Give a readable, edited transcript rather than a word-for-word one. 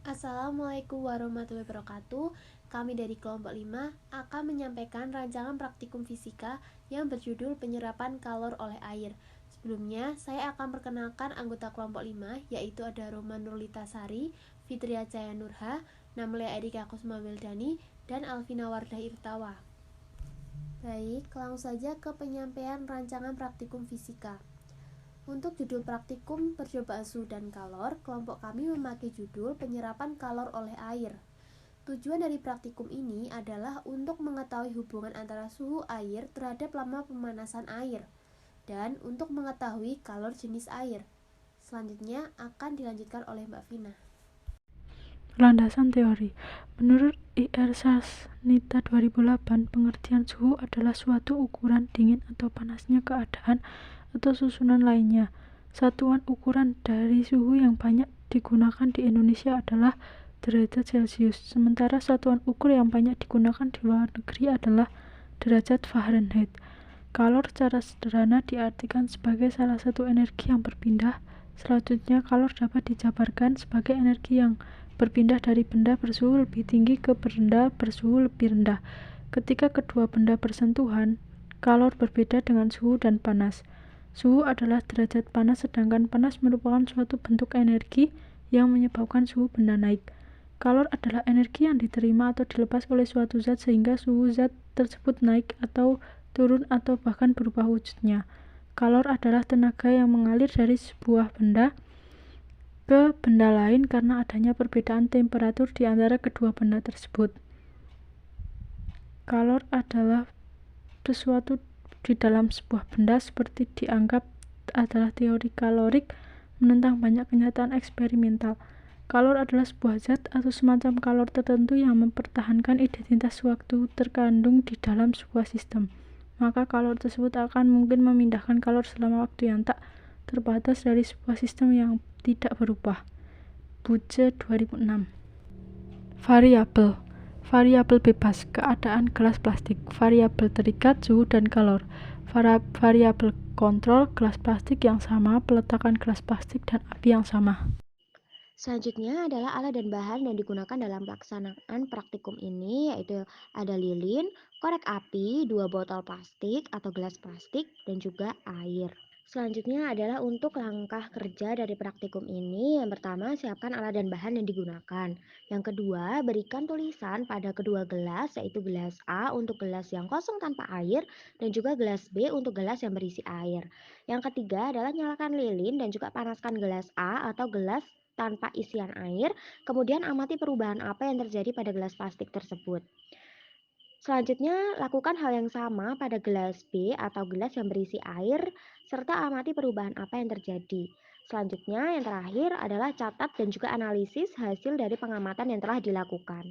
Assalamualaikum warahmatullahi wabarakatuh. Kami dari kelompok 5 akan menyampaikan rancangan praktikum fisika yang berjudul penyerapan kalor oleh air. Sebelumnya, saya akan perkenalkan anggota kelompok 5, yaitu ada Roma Nurlitasari, Fitria Jaya Nurha, Namlia Erika Kusma Wildani, dan Alvina Wardah Irtawa. Baik, langsung saja ke penyampaian rancangan praktikum fisika. Untuk judul praktikum percobaan suhu dan kalor, kelompok kami memakai judul penyerapan kalor oleh air. Tujuan dari praktikum ini adalah untuk mengetahui hubungan antara suhu air terhadap lama pemanasan air dan untuk mengetahui kalor jenis air. Selanjutnya akan dilanjutkan oleh Mbak Vina. Landasan teori. Menurut I.R. Sasnita 2008, pengertian suhu adalah suatu ukuran dingin atau panasnya keadaan atau susunan lainnya. Satuan ukuran dari suhu yang banyak digunakan di Indonesia adalah derajat Celcius, sementara satuan ukur yang banyak digunakan di luar negeri adalah derajat Fahrenheit. Kalor secara sederhana diartikan sebagai salah satu energi yang berpindah. Selanjutnya, kalor dapat dijabarkan sebagai energi yang berpindah dari benda bersuhu lebih tinggi ke benda bersuhu lebih rendah. Ketika kedua benda bersentuhan, kalor berbeda dengan suhu dan panas. Suhu adalah derajat panas, sedangkan panas merupakan suatu bentuk energi yang menyebabkan suhu benda naik. Kalor adalah energi yang diterima atau dilepas oleh suatu zat sehingga suhu zat tersebut naik atau turun atau bahkan berubah wujudnya. Kalor adalah tenaga yang mengalir dari sebuah benda ke benda lain karena adanya perbedaan temperatur di antara kedua benda tersebut. Kalor adalah sesuatu di dalam sebuah benda seperti dianggap adalah teori kalorik menentang banyak kenyataan eksperimental. Kalor adalah sebuah zat atau semacam kalor tertentu yang mempertahankan identitas waktu terkandung di dalam sebuah sistem. Maka kalor tersebut akan mungkin memindahkan kalor selama waktu yang tak terbatas dari sebuah sistem yang tidak berubah. Buce 2006. Variabel. Variabel bebas, keadaan gelas plastik. Variabel terikat, suhu dan kalor. Variabel kontrol, gelas plastik yang sama, peletakan gelas plastik dan api yang sama. Selanjutnya adalah alat dan bahan yang digunakan dalam pelaksanaan praktikum ini, yaitu ada lilin, korek api, 2 botol plastik atau gelas plastik, dan juga air. Selanjutnya adalah untuk langkah kerja dari praktikum ini. Yang pertama, siapkan alat dan bahan yang digunakan. Yang kedua, berikan tulisan pada kedua gelas, yaitu gelas A untuk gelas yang kosong tanpa air, dan juga gelas B untuk gelas yang berisi air. Yang ketiga adalah nyalakan lilin dan juga panaskan gelas A atau gelas tanpa isian air, kemudian amati perubahan apa yang terjadi pada gelas plastik tersebut. Selanjutnya, lakukan hal yang sama pada gelas B atau gelas yang berisi air, serta amati perubahan apa yang terjadi. Selanjutnya, yang terakhir adalah catat dan juga analisis hasil dari pengamatan yang telah dilakukan.